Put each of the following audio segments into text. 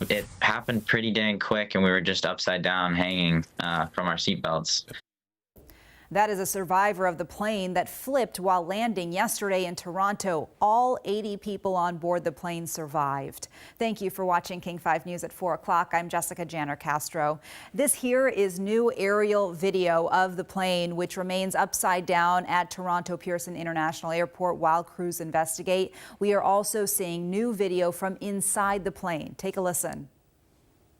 it happened pretty dang quick, and we were just upside down hanging from our seatbelts. That is a survivor of the plane that flipped while landing yesterday in Toronto. All 80 people on board the plane survived. Thank you for watching King 5 News at 4 o'clock. I'm Jessica Janner Castro. This here is new aerial video of the plane, which remains upside down at Toronto Pearson International Airport while crews investigate. We are also seeing new video from inside the plane. Take a listen.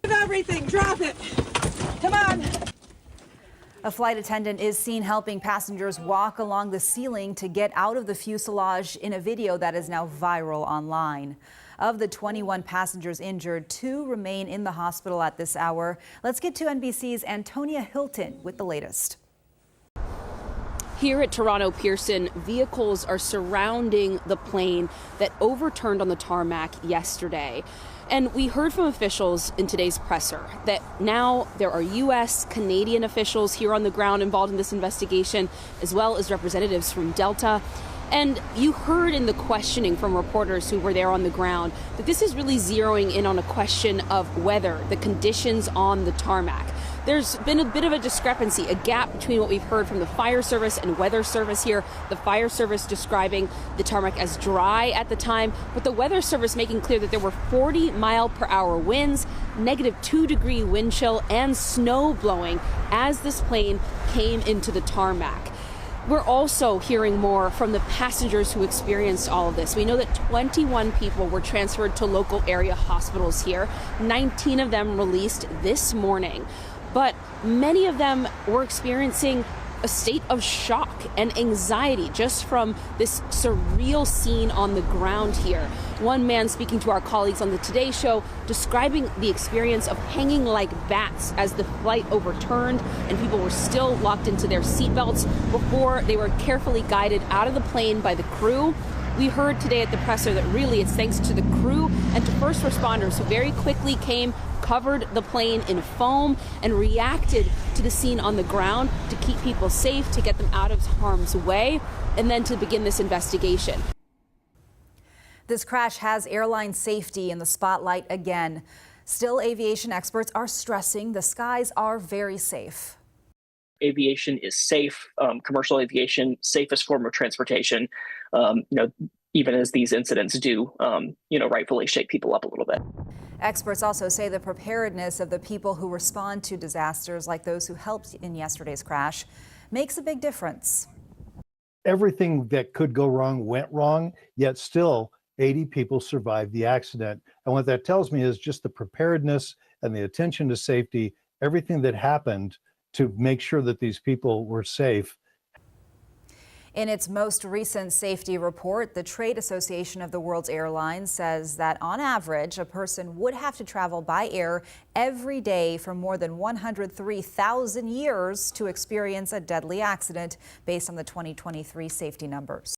Everything, drop it. Come on. A flight attendant is seen helping passengers walk along the ceiling to get out of the fuselage in a video that is now viral online. Of the 21 passengers injured, 2 remain in the hospital at this hour. Let's get to NBC's Antonia Hilton with the latest. Here at Toronto Pearson, vehicles are surrounding the plane that overturned on the tarmac yesterday. And we heard from officials in today's presser that now there are U.S., Canadian officials here on the ground involved in this investigation, as well as representatives from Delta. And you heard in the questioning from reporters who were there on the ground that this is really zeroing in on a question of weather, the conditions on the tarmac. There's been a bit of a discrepancy, a gap between what we've heard from the fire service and weather service here. The fire service describing the tarmac as dry at the time, but the weather service making clear that there were 40-mile-per-hour winds, -2-degree wind chill, and snow blowing as this plane came into the tarmac. We're also hearing more from the passengers who experienced all of this. We know that 21 people were transferred to local area hospitals here, 19 of them released this morning. But many of them were experiencing a state of shock and anxiety just from this surreal scene on the ground here. One man speaking to our colleagues on the Today Show describing the experience of hanging like bats as the flight overturned and people were still locked into their seatbelts before they were carefully guided out of the plane by the crew. We heard today at the presser that really it's thanks to the crew and to first responders who very quickly came, covered the plane in foam, and reacted to the scene on the ground to keep people safe, to get them out of harm's way, and then to begin this investigation. This crash has airline safety in the spotlight again. Still, aviation experts are stressing the skies are very safe. Aviation is safe, commercial aviation, safest form of transportation, even as these incidents do, rightfully shake people up a little bit. Experts also say the preparedness of the people who respond to disasters like those who helped in yesterday's crash makes a big difference. Everything that could go wrong went wrong, yet still 80 people survived the accident. And what that tells me is just the preparedness and the attention to safety, everything that happened to make sure that these people were safe. In its most recent safety report, the Trade Association of the World's Airlines says that on average, a person would have to travel by air every day for more than 103,000 years to experience a deadly accident based on the 2023 safety numbers.